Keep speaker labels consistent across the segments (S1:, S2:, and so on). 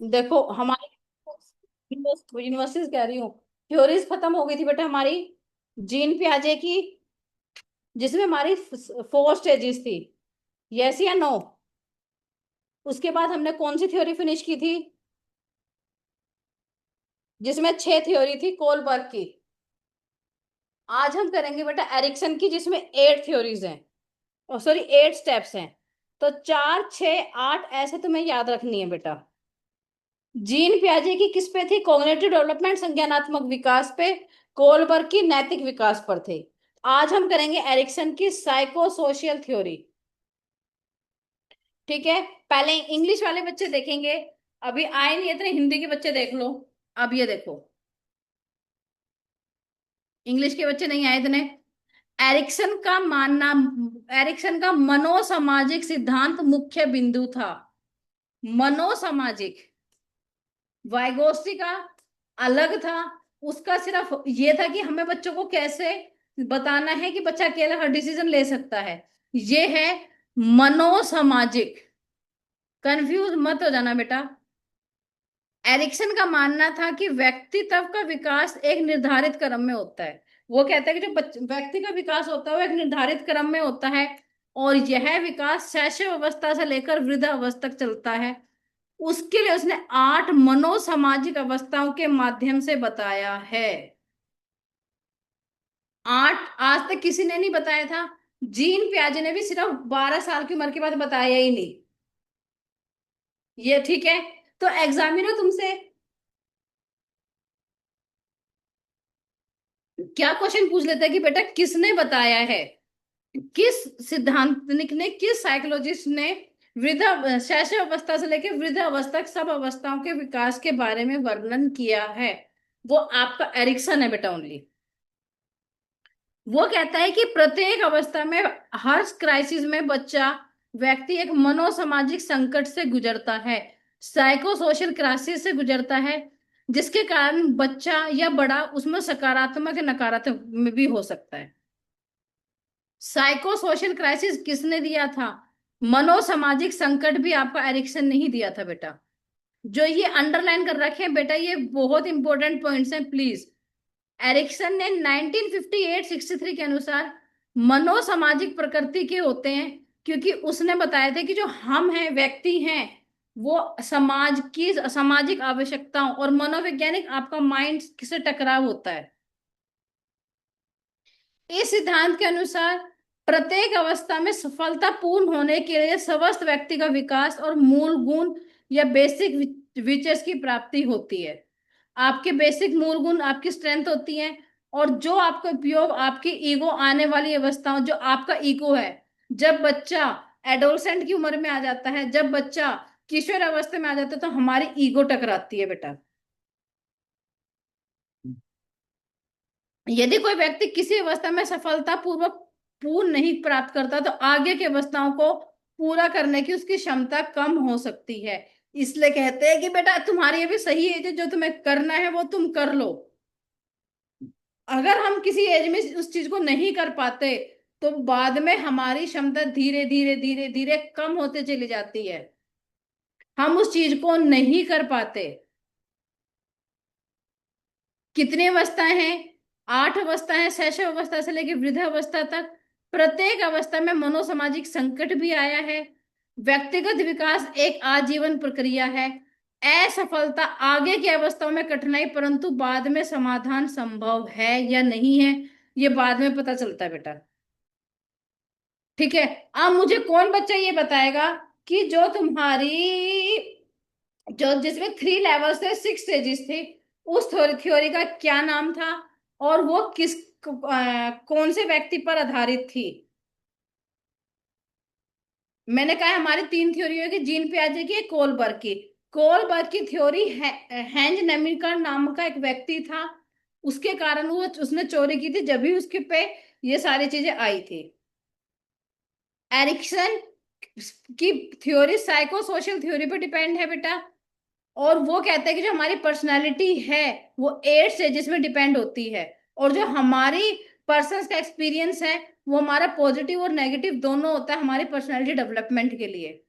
S1: देखो हमारी यूनिवर्सिटीज कह रही हूँ, थ्योरीज खत्म हो गई थी बेटा हमारी जीन पियाजे की, जिसमें हमारी 4 स्टेजेस थी। यस या नो? उसके बाद हमने कौन सी थ्योरी फिनिश की थी, जिसमें 6 थ्योरी थी कोलबर्ग की? आज हम करेंगे बेटा एरिक्सन की, जिसमें 8 थ्योरीज हैं, सॉरी 8 स्टेप्स हैं। तो 4, 6, 8 ऐसे तुम्हें याद रखनी है बेटा। जीन पियाजे की किस पे थी? कॉग्निटिव डेवलपमेंट, संज्ञानात्मक विकास पे। कोलबर्ग की नैतिक विकास पर थे। आज हम करेंगे एरिक्सन की साइको सोशियल थ्योरी। ठीक है, पहले इंग्लिश वाले बच्चे देखेंगे, अभी आए नहीं इतने, हिंदी के बच्चे देख लो। अब ये देखो, इंग्लिश के बच्चे नहीं आए इतने। एरिक्सन का मानना, एरिक्सन का मनोसामाजिक सिद्धांत मुख्य बिंदु था। मनोसामाजिक, वाइगोस्टी का अलग था। उसका सिर्फ ये था कि हमें बच्चों को कैसे बताना है कि बच्चा अकेला हर डिसीजन ले सकता है। ये है मनोसामाजिक। कंफ्यूज मत हो जाना बेटा। एरिक्सन का मानना था कि व्यक्तित्व का विकास एक निर्धारित क्रम में होता है। वो कहता है कि जो व्यक्ति का विकास होता है वो एक निर्धारित क्रम में होता है, और यह विकास शैशव अवस्था से लेकर वृद्ध अवस्था तक चलता है। उसके लिए उसने 8 मनोसामाजिक अवस्थाओं के माध्यम से बताया है। 8 आज तक किसी ने नहीं बताया था। जीन पियाजे ने भी सिर्फ 12 साल की उम्र के बाद बताया ही नहीं। ये ठीक है। तो एग्जामिनर तुमसे क्या क्वेश्चन पूछ लेता है कि बेटा किसने बताया है, किस सिद्धांतनिक ने, किस साइकोलॉजिस्ट ने वृद्ध शैशव अवस्था से लेकर वृद्ध अवस्था तक सब अवस्थाओं के विकास के बारे में वर्णन किया है? वो आपका एरिक्सन है बेटा ओनली। वो कहता है कि प्रत्येक अवस्था में, हर क्राइसिस में बच्चा, व्यक्ति एक मनोसामाजिक संकट से गुजरता है, साइको सोशल क्राइसिस से गुजरता है, जिसके कारण बच्चा या बड़ा उसमें सकारात्मक या नकारात्मक में भी हो सकता है। साइको सोशल क्राइसिस किसने दिया था? मनोसामाजिक संकट भी आपका एरिक्सन नहीं दिया था बेटा। जो ये अंडरलाइन कर रखे हैं बेटा, ये बहुत इंपॉर्टेंट पॉइंट्स हैं प्लीज। एरिक्सन ने 1958-63 के अनुसार मनोसामाजिक प्रकृति के होते हैं, क्योंकि उसने बताया था कि जो हम हैं, व्यक्ति हैं, वो समाज की सामाजिक आवश्यकताओं और मनोवैज्ञानिक आपका माइंड से टकराव होता है। इस सिद्धांत के अनुसार प्रत्येक अवस्था में सफलता पूर्ण होने के लिए स्वस्थ व्यक्ति का विकास और मूल गुण या बेसिक फीचर्स की प्राप्ति होती है। आपके बेसिक मूल गुण आपकी स्ट्रेंथ होती है, और जो आपका उपयोग आपकी ईगो आने वाली अवस्थाओं, जो आपका ईगो है, जब बच्चा एडोलसेंट की उम्र में आ जाता है, जब बच्चा किशोर अवस्था में आ जाता है, तो हमारी ईगो टकराती है बेटा। यदि कोई व्यक्ति किसी अवस्था में सफलता पूर्वक पूर्ण नहीं प्राप्त करता, तो आगे की अवस्थाओं को पूरा करने की उसकी क्षमता कम हो सकती है। इसलिए कहते हैं कि बेटा तुम्हारी ये भी सही एज है, जो तुम्हें करना है वो तुम कर लो। अगर हम किसी एज में उस चीज को नहीं कर पाते, तो बाद में हमारी क्षमता धीरे धीरे धीरे धीरे कम होते चली जाती है, हम उस चीज को नहीं कर पाते। कितनी अवस्थाएं हैं? 8 अवस्थाएं हैं, शैशव अवस्था से लेकर वृद्ध अवस्था तक। प्रत्येक अवस्था में मनोसामाजिक संकट भी आया है। व्यक्तिगत विकास एक आजीवन प्रक्रिया है। असफलता आगे की अवस्थाओं में कठिनाई, परंतु बाद में समाधान संभव है या नहीं है, ये बाद में पता चलता है बेटा। ठीक है। अब मुझे कौन बच्चा ये बताएगा कि जो तुम्हारी, जो जिसमें 3 लेवल्स थे, 6 स्टेजेस थे, उस थ्योरी का क्या नाम था, और वो कौन से व्यक्ति पर आधारित थी? मैंने कहा हमारी 3 थ्योरी होगी, जीन पियाजे की, कोलबर्ग की। कोलबर्ग की थ्योरी हैंज नेमिकर नाम का एक व्यक्ति था, उसके कारण वो उसने चोरी की थी, जब भी उसके पे ये सारी चीजें आई थी। एरिक्सन की थ्योरी साइको सोशल थ्योरी पे डिपेंड है बेटा, और वो कहते हैं कि जो हमारी पर्सनालिटी है वो 8 स्टेजेस में डिपेंड होती है, और जो हमारी पर्सन का एक्सपीरियंस है वो हमारा पॉजिटिव और नेगेटिव दोनों होता है हमारी पर्सनालिटी डेवलपमेंट के लिए।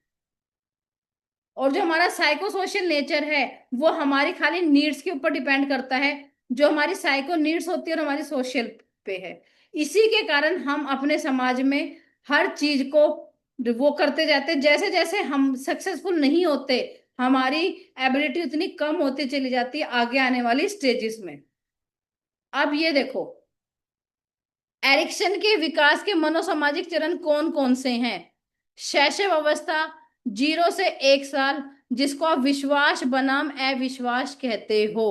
S1: और जो हमारा साइको सोशल नेचर है वो हमारी खाली नीड्स के ऊपर डिपेंड करता है, जो हमारी साइको नीड्स होती है और हमारी सोशल पे है। इसी के कारण हम अपने समाज में हर चीज को वो करते जाते, जैसे जैसे हम सक्सेसफुल नहीं होते हमारी एबिलिटी उतनी कम होती चली जाती है आगे आने वाली स्टेजेस में। अब ये देखो, एरिक्सन के विकास के मनोसामाजिक चरण कौन कौन से हैं? शैशव अवस्था, 0 से 1 साल, जिसको आप विश्वास बनाम अविश्वास कहते हो।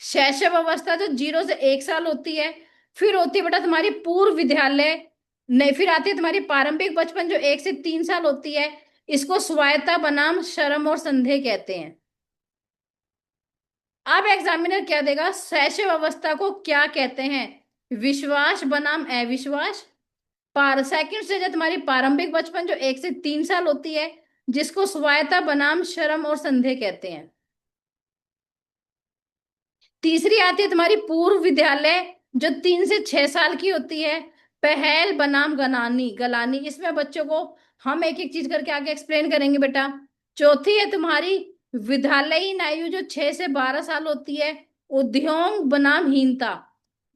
S1: शैशव अवस्था जो 0 से 1 साल होती है, फिर होती है बेटा तुम्हारी पूर्व विद्यालय, नहीं फिर आती है तुम्हारी प्रारंभिक बचपन जो 1 से 3 साल होती है, इसको स्वायत्ता बनाम शर्म और संदेह कहते हैं। अब एग्जामिनर क्या देगा, शैशव अवस्था को क्या कहते हैं? विश्वास बनाम अविश्वास। पार सेकंड स्टेज है तुम्हारी प्रारंभिक बचपन जो 1 से 3 साल होती है, जिसको स्वायत्ता बनाम शर्म और संदेह कहते हैं। तीसरी आती है तुम्हारी पूर्व विद्यालय जो 3 से 6 साल की होती है, पहल बनाम गलानी गलानी। इसमें बच्चों को हम एक एक चीज करके आगे एक्सप्लेन करेंगे बेटा। चौथी है तुम्हारी विद्यालयीन आयु जो 6 से 12 साल होती है, उद्योग बनाम हीनता।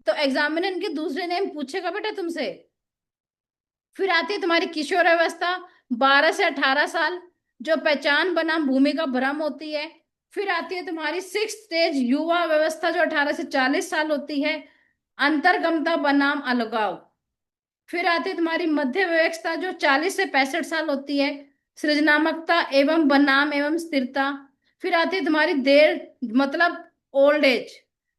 S1: तो एग्जामिनर इनके दूसरे नेम पूछेगा बेटा तुमसे। फिर आती है तुम्हारी किशोर अवस्था 12 से 18 साल, जो पहचान बनाम भूमिका भ्रम होती है। फिर आती है तुम्हारी सिक्स स्टेज युवा व्यवस्था जो 18 से 40 साल होती है, अंतर्गमता बनाम अलगाव। फिर आती है तुम्हारी मध्य व्यवस्था जो 40 से 65 साल होती है, सृजनात्मकता एवं बनाम एवं स्थिरता। फिर आती है तुम्हारी देर मतलब ओल्ड एज,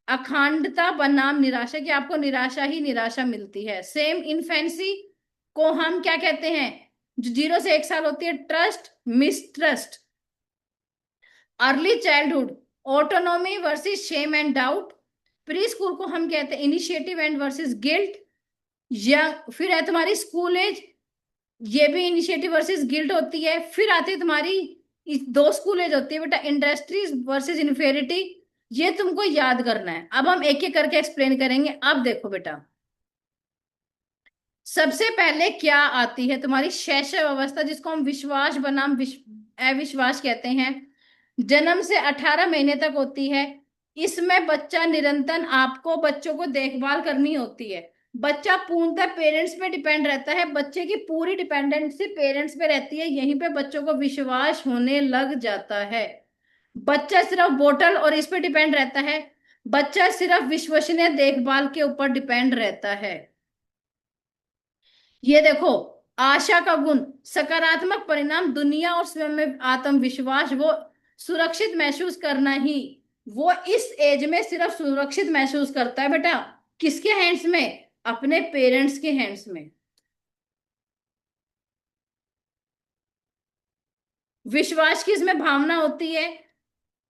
S1: अखंडता बनाम निराशा, कि आपको निराशा ही निराशा मिलती है। सेम इन्फेंसी को हम क्या कहते हैं, जो 0 से 1 साल होती है, trust mistrust. Early childhood, autonomy versus shame and doubt. Pre school को हम कहते हैं इनिशिएटिव एंड वर्सेस गिल्ट। या फिर है तुम्हारी स्कूल एज, ये भी इनिशिएटिव वर्सेस गिल्ट होती है। फिर आती है तुम्हारी दो स्कूल एज होती है बेटा, इंडस्ट्रीज वर्सेस इन्फेरिटी। ये तुमको याद करना है। अब हम एक एक करके एक्सप्लेन करेंगे। अब देखो बेटा, सबसे पहले क्या आती है तुम्हारी शैशव अवस्था, जिसको हम विश्वास बनाम अविश्वास कहते हैं। जन्म से 18 महीने तक होती है। इसमें बच्चा निरंतर, आपको बच्चों को देखभाल करनी होती है। बच्चा पूर्णतः पेरेंट्स पे डिपेंड रहता है, बच्चे की पूरी डिपेंडेंसी पेरेंट्स पे रहती है। यहीं पे बच्चों को विश्वास होने लग जाता है। बच्चा सिर्फ बोतल और इस पे डिपेंड रहता है, बच्चा सिर्फ विश्वसनीय देखभाल के ऊपर डिपेंड रहता है। ये देखो, आशा का गुण, सकारात्मक परिणाम, दुनिया और स्वयं में आत्मविश्वास, वो सुरक्षित महसूस करना ही, वो इस एज में सिर्फ सुरक्षित महसूस करता है बेटा। किसके हैंड्स में? अपने पेरेंट्स के हैंड्स में। विश्वास की इसमें भावना होती है,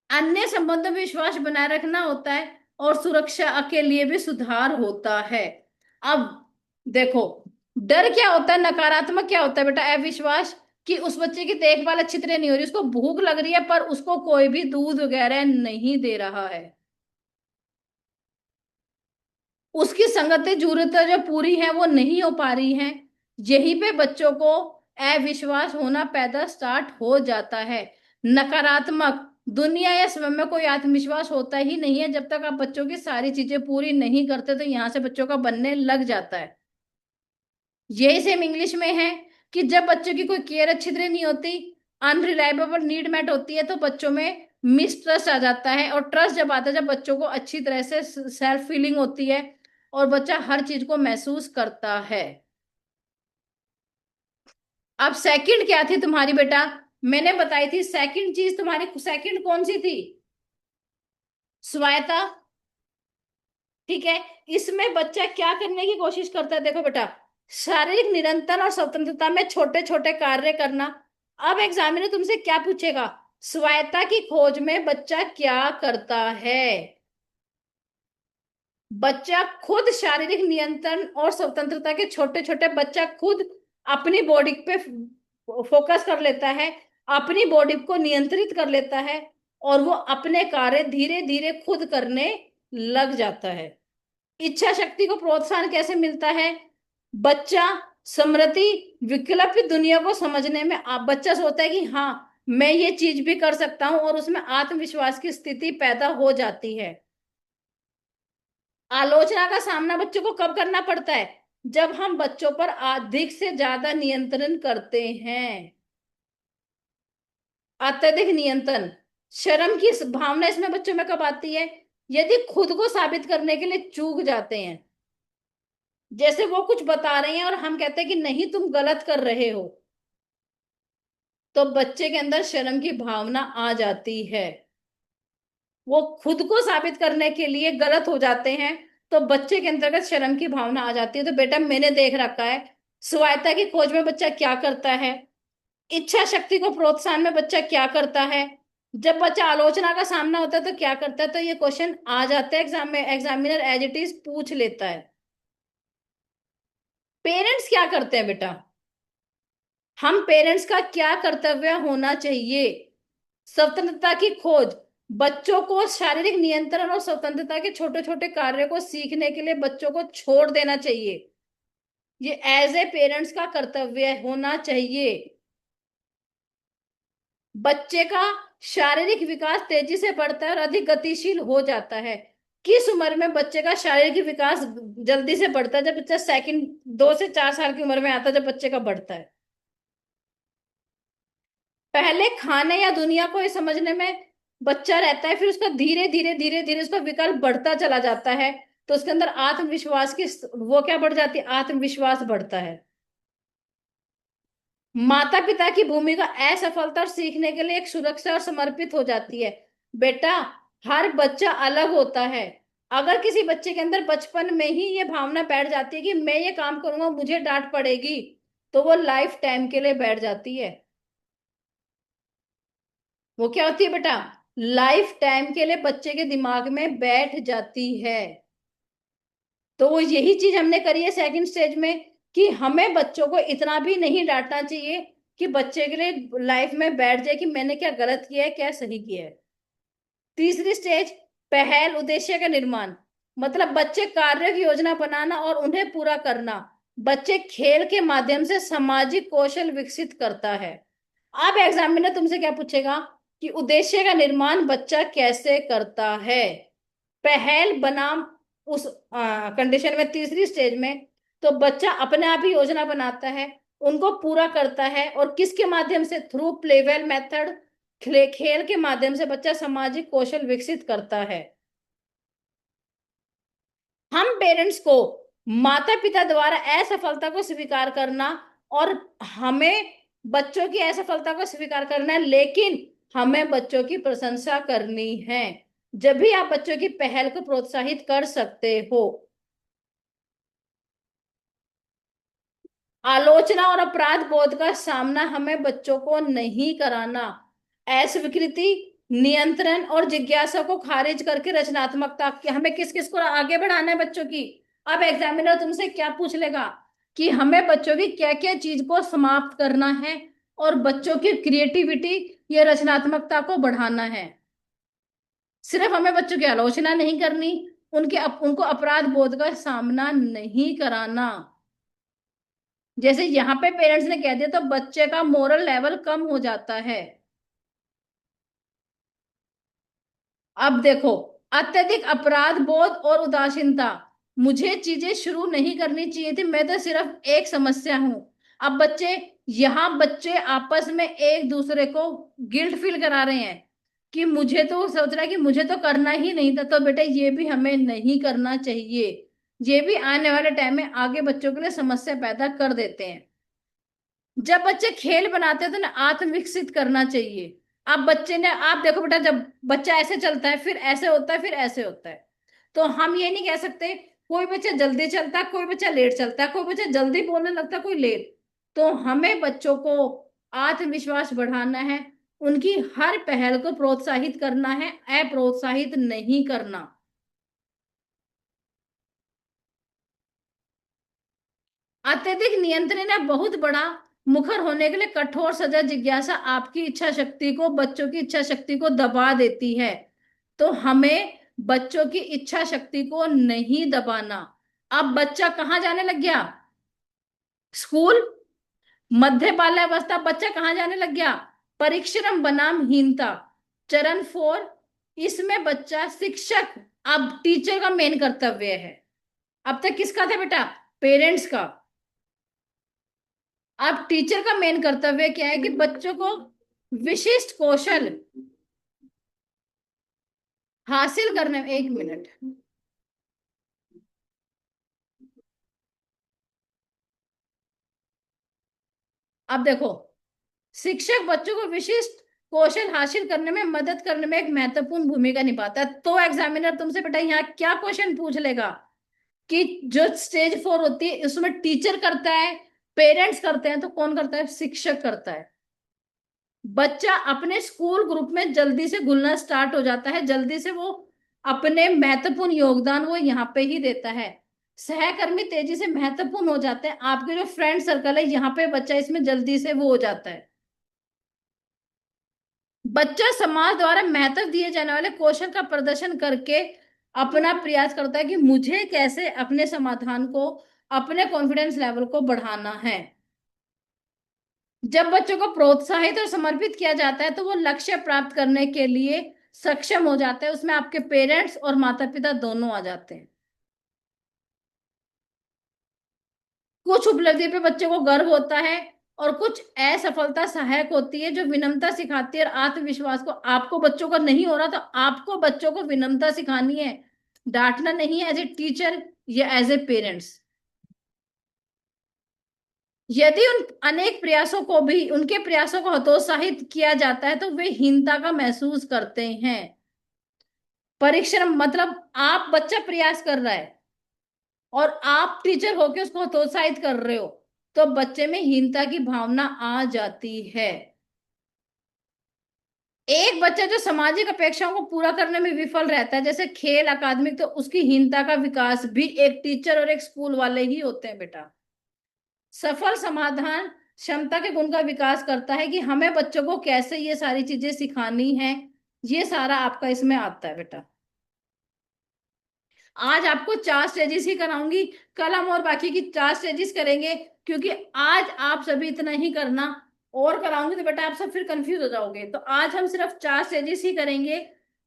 S1: अन्य संबंधों में विश्वास बनाए रखना होता है, और सुरक्षा के लिए भी सुधार होता है। अब देखो, डर क्या होता है, नकारात्मक क्या होता है बेटा, अविश्वास, कि उस बच्चे की देखभाल अच्छी तरह नहीं हो रही, उसको भूख लग रही है पर उसको कोई भी दूध वगैरह नहीं दे रहा है, उसकी संगति जरूरतें जो पूरी है वो नहीं हो पा रही हैं। यहीं पे बच्चों को अविश्वास होना पैदा स्टार्ट हो जाता है। नकारात्मक, दुनिया या स्वयं में कोई आत्मविश्वास होता ही नहीं है जब तक आप बच्चों की सारी चीजें पूरी नहीं करते, तो यहां से बच्चों का बनने लग जाता है। यही सेम इंग्लिश में है, कि जब बच्चों की कोई केयर अच्छी तरह नहीं होती, अनरिलायबल नीड मेट होती है, तो बच्चों में मिसट्रस्ट आ जाता है। और ट्रस्ट जब आता है जब बच्चों को अच्छी तरह से सेल्फ फीलिंग होती है और बच्चा हर चीज को महसूस करता है। अब सेकंड क्या थी तुम्हारी बेटा, मैंने बताई थी सेकंड चीज तुम्हारी, सेकंड कौन सी थी? स्वायत्ता। ठीक है, इसमें बच्चा क्या करने की कोशिश करता है, देखो बेटा, शारीरिक निरंतर और स्वतंत्रता में छोटे छोटे कार्य करना। अब एग्जामिनर तुमसे क्या पूछेगा, स्वायत्ता की खोज में बच्चा क्या करता है? बच्चा खुद शारीरिक नियंत्रण और स्वतंत्रता के छोटे छोटे, बच्चा खुद अपनी बॉडी पे फोकस कर लेता है, अपनी बॉडी को नियंत्रित कर लेता है, और वो अपने कार्य धीरे धीरे खुद करने लग जाता है। इच्छा शक्ति को प्रोत्साहन कैसे मिलता है? बच्चा स्मृति विकल्पित दुनिया को समझने में आप बच्चा सोचता है कि हाँ मैं ये चीज भी कर सकता हूं, और उसमें आत्मविश्वास की स्थिति पैदा हो जाती है। आलोचना का सामना बच्चों को कब करना पड़ता है? जब हम बच्चों पर अधिक से ज्यादा नियंत्रण करते हैं। अत्यधिक नियंत्रण, शर्म की भावना इसमें बच्चों में कब आती है? यदि खुद को साबित करने के लिए चूक जाते हैं, जैसे वो कुछ बता रहे हैं और हम कहते हैं कि नहीं तुम गलत कर रहे हो, तो बच्चे के अंदर शर्म की भावना आ जाती है। वो खुद को साबित करने के लिए गलत हो जाते हैं, तो बच्चे के अंतर्गत शर्म की भावना आ जाती है। तो बेटा मैंने देख रखा है स्वायत्ता की खोज में बच्चा क्या करता है, इच्छा शक्ति को प्रोत्साहन में बच्चा क्या करता है, जब बच्चा आलोचना का सामना होता है तो क्या करता है। तो ये क्वेश्चन आ जाता है एग्जाम में, एग्जामिनर एज इट इज पूछ लेता है। पेरेंट्स क्या करते हैं बेटा? हम पेरेंट्स का क्या कर्तव्य होना चाहिए? स्वतंत्रता की खोज, बच्चों को शारीरिक नियंत्रण और स्वतंत्रता के छोटे छोटे कार्यों को सीखने के लिए बच्चों को छोड़ देना चाहिए। ये एज ए पेरेंट्स का कर्तव्य होना चाहिए। बच्चे का शारीरिक विकास तेजी से बढ़ता है और अधिक गतिशील हो जाता है। किस उम्र में बच्चे का शारीरिक विकास जल्दी से बढ़ता है? जब बच्चा सेकंड 2 से 4 साल की उम्र में आता है, जब बच्चे का बढ़ता है। पहले खाने या दुनिया को ये समझने में बच्चा रहता है, फिर उसका धीरे धीरे धीरे धीरे उसका विकल्प बढ़ता चला जाता है। तो उसके अंदर आत्मविश्वास की वो क्या बढ़ जाती है? आत्मविश्वास बढ़ता है। माता पिता की भूमिका असफलता और सीखने के लिए एक सुरक्षा और समर्पित हो जाती है। बेटा हर बच्चा अलग होता है। अगर किसी बच्चे के अंदर बचपन में ही ये भावना बैठ जाती है कि मैं ये काम करूंगा मुझे डांट पड़ेगी, तो वो लाइफ टाइम के लिए बैठ जाती है। वो क्या होती है बेटा? लाइफ टाइम के लिए बच्चे के दिमाग में बैठ जाती है। तो वो यही चीज हमने करी है सेकंड स्टेज में, कि हमें बच्चों को इतना भी नहीं डांटना चाहिए कि बच्चे के लिए लाइफ में बैठ जाए कि मैंने क्या गलत किया है क्या सही किया है। तीसरी स्टेज, पहल उद्देश्य का निर्माण, मतलब बच्चे कार्य की योजना बनाना और उन्हें पूरा करना। बच्चे खेल के माध्यम से सामाजिक कौशल विकसित करता है। अब एग्जामिनर तुमसे क्या पूछेगा कि उद्देश्य का निर्माण बच्चा कैसे करता है? पहल बनाम उस कंडीशन में, तीसरी स्टेज में, तो बच्चा अपने आप ही योजना बनाता है, उनको पूरा करता है, और किसके माध्यम से? थ्रू प्लेवेल मेथड, खेल के माध्यम से बच्चा सामाजिक कौशल विकसित करता है। हम पेरेंट्स को माता पिता द्वारा असफलता को स्वीकार करना, और हमें बच्चों की असफलता को स्वीकार करना है, लेकिन हमें बच्चों की प्रशंसा करनी है। जब भी आप बच्चों की पहल को प्रोत्साहित कर सकते हो। आलोचना और अपराध बोध का सामना हमें बच्चों को नहीं कराना। अस्वीकृति, नियंत्रण और जिज्ञासा को खारिज करके रचनात्मकता की, हमें किस किस को आगे बढ़ाना है बच्चों की। अब एग्जामिनर तुमसे क्या पूछ लेगा कि हमें बच्चों की क्या क्या चीज को समाप्त करना है, और बच्चों की क्रिएटिविटी या रचनात्मकता को बढ़ाना है। सिर्फ हमें बच्चों की आलोचना नहीं करनी, उनको अपराध बोध का सामना नहीं कराना। जैसे यहाँ पे पेरेंट्स ने कह दिया तो बच्चे का मोरल लेवल कम हो जाता है। अब देखो, अत्यधिक अपराध बोध और उदासीनता, मुझे चीजें शुरू नहीं करनी चाहिए थी, मैं तो सिर्फ एक समस्या हूं। अब बच्चे आपस में एक दूसरे को गिल्ट फील करा रहे हैं कि मुझे तो सोच रहा है कि मुझे तो करना ही नहीं था। तो बेटा ये भी हमें नहीं करना चाहिए। ये भी आने वाले टाइम में आगे बच्चों के लिए समस्या पैदा कर देते हैं। जब बच्चे खेल बनाते हैं तो ना आत्म विकसित करना चाहिए। आप बच्चे ने, आप देखो बेटा, जब बच्चा ऐसे चलता है फिर ऐसे होता है फिर ऐसे होता है, तो हम ये नहीं कह सकते कोई बच्चा जल्दी चलता है कोई बच्चा लेट चलता है, कोई बच्चा जल्दी बोलने लगता है कोई लेट। तो हमें बच्चों को आत्मविश्वास बढ़ाना है, उनकी हर पहल को प्रोत्साहित करना है, अप्रोत्साहित नहीं करना। अत्यधिक नियंत्रण है बहुत बड़ा, मुखर होने के लिए कठोर सजा जिज्ञासा आपकी इच्छा शक्ति को, बच्चों की इच्छा शक्ति को दबा देती है। तो हमें बच्चों की इच्छा शक्ति को नहीं दबाना। अब बच्चा कहाँ जाने लग गया? स्कूल। मध्य बाल्यावस्था, बच्चा कहाँ जाने लग गया? परिश्रम बनाम हीनता। चरण 4, इसमें बच्चा शिक्षक, अब टीचर का मेन कर्तव्य है। अब तक किसका था बेटा? पेरेंट्स का। अब टीचर का मेन कर्तव्य क्या है कि बच्चों को विशिष्ट कौशल हासिल करने में, 1 मिनट। अब देखो, शिक्षक बच्चों को विशिष्ट कौशल हासिल करने में मदद करने में एक महत्वपूर्ण भूमिका निभाता है। तो एग्जामिनर तुमसे बेटा यहाँ क्या क्वेश्चन पूछ लेगा कि जो स्टेज 4 होती है उसमें टीचर करता है, पेरेंट्स करते हैं, तो कौन करता है? शिक्षक करता है। बच्चा अपने स्कूल ग्रुप में जल्दी से घुलना स्टार्ट हो जाता है, जल्दी से वो अपने महत्वपूर्ण योगदान वो यहाँ पे ही देता है। सहकर्मी तेजी से महत्वपूर्ण हो जाते हैं, आपके जो फ्रेंड सर्कल है यहाँ पे बच्चा इसमें जल्दी से वो हो जाता है। बच्चा समाज द्वारा महत्व दिए जाने वाले कौशल का प्रदर्शन करके अपना प्रयास करता है कि मुझे कैसे अपने समाधान को, अपने कॉन्फिडेंस लेवल को बढ़ाना है। जब बच्चों को प्रोत्साहित और समर्पित किया जाता है तो वो लक्ष्य प्राप्त करने के लिए सक्षम हो जाते हैं। उसमें आपके पेरेंट्स और माता पिता दोनों आ जाते हैं। कुछ उपलब्धि पे बच्चों को गर्व होता है और कुछ असफलता सहायक होती है जो विनम्रता सिखाती है और आत्मविश्वास को। आपको बच्चों को नहीं हो रहा तो आपको बच्चों को विनम्रता सिखानी है, डांटना नहीं है, एज ए टीचर या एज ए पेरेंट्स। यदि उन अनेक प्रयासों को भी, उनके प्रयासों को हतोत्साहित किया जाता है तो वे हीनता का महसूस करते हैं। परिश्रम मतलब आप, बच्चा प्रयास कर रहा है और आप टीचर होके उसको हतोत्साहित कर रहे हो, तो बच्चे में हीनता की भावना आ जाती है। एक बच्चा जो सामाजिक अपेक्षाओं को पूरा करने में विफल रहता है, जैसे खेल, अकादमिक, तो उसकी हीनता का विकास भी एक टीचर और एक स्कूल वाले ही होते हैं बेटा। सफल समाधान क्षमता के गुण का विकास करता है कि हमें बच्चों को कैसे ये सारी चीजें सिखानी है, ये सारा आपका इसमें आता है बेटा। आज आपको 4 स्टेजेस ही कराऊंगी, कल हम और बाकी की 4 स्टेजेस करेंगे, क्योंकि आज आप सभी इतना ही करना, और कराऊंगी तो बेटा आप सब फिर कंफ्यूज हो जाओगे। तो आज हम सिर्फ 4 स्टेजेस ही करेंगे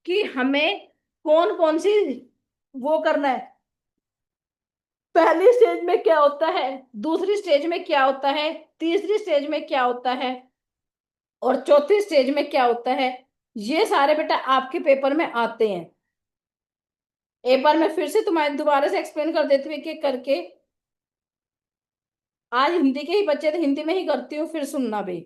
S1: कि हमें कौन कौन सी वो करना है। पहली स्टेज में क्या होता है, दूसरी स्टेज में क्या होता है, तीसरी स्टेज में क्या होता है, और चौथी स्टेज में क्या होता है। ये सारे बेटा आपके पेपर में आते हैं। एक बार मैं फिर से तुम्हारे दोबारा से एक्सप्लेन कर देती हूँ, एक एक करके। आज हिंदी के ही बच्चे, तो हिंदी में ही करती हूँ, फिर सुनना भी।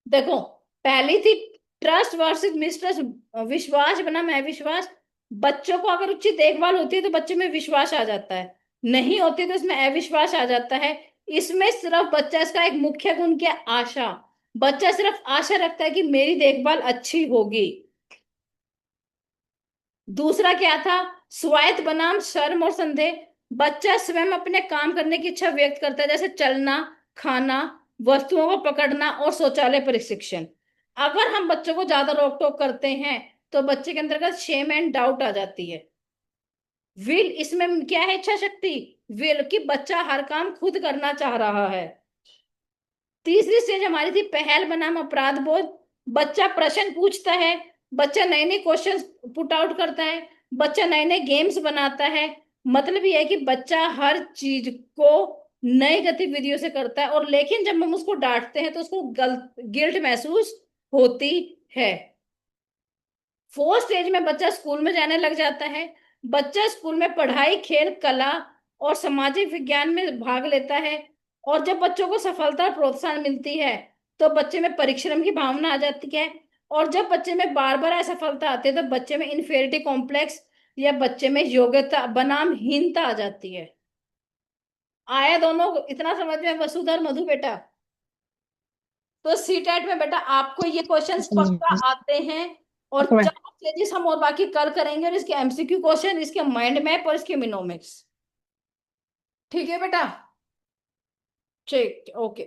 S1: देखो, पहली थी ट्रस्ट वर्सेस मिसट्रस्ट, विश्वास बना मैं विश्वास। बच्चों को अगर उचित देखभाल होती है तो बच्चे में विश्वास आ जाता है, नहीं होती तो इसमें अविश्वास आ जाता है। इसमें सिर्फ बच्चा, इसका एक मुख्य गुण क्या? आशा। बच्चा सिर्फ आशा रखता है कि मेरी देखभाल अच्छी होगी। दूसरा क्या था? स्वायत्त बनाम शर्म और संदेह। बच्चा स्वयं अपने काम करने की इच्छा व्यक्त करता है, जैसे चलना, खाना, वस्तुओं को पकड़ना और शौचालय प्रशिक्षण। अगर हम बच्चों को ज्यादा रोक टोक करते हैं तो बच्चे के अंतर्गत शेम एंड डाउट आ जाती है। विल, इसमें क्या है? इच्छा शक्ति। विल कि बच्चा हर काम खुद करना चाह रहा है। तीसरी स्टेज हमारी थी पहल बनाम अपराध बोध। बच्चा प्रश्न पूछता है, बच्चा नए नए क्वेश्चन पुट आउट करता है, बच्चा नए नए गेम्स बनाता है। मतलब ये है कि बच्चा हर चीज को नई गतिविधियों से करता है, और लेकिन जब हम उसको डांटते हैं तो उसको गलत, गिल्ट महसूस होती है। फोर्थ स्टेज में बच्चा स्कूल में जाने लग जाता है। बच्चा स्कूल में पढ़ाई, खेल, कला और सामाजिक विज्ञान में भाग लेता है। और जब बच्चों को सफलता और प्रोत्साहन मिलती है तो बच्चे में परिश्रम की भावना आ जाती है। और जब बच्चे में बार बार असफलता आती है तो बच्चे में इन्फेरिटी कॉम्प्लेक्स या बच्चे में योग्यता बनाम हीनता आ जाती है। आया दोनों इतना समझ में? वसुधर, मधु बेटा, तो सीटेट में बेटा आपको ये क्वेश्चंस पक्का
S2: जी।
S1: आते हैं। और
S2: ओके।
S1: 4 पेजेस हम और बाकी कल करेंगे, और इसके एमसीक्यू क्वेश्चन, इसके माइंड मैप और इसके मिनोमिक्स। ठीक है बेटा? ठीक, ओके।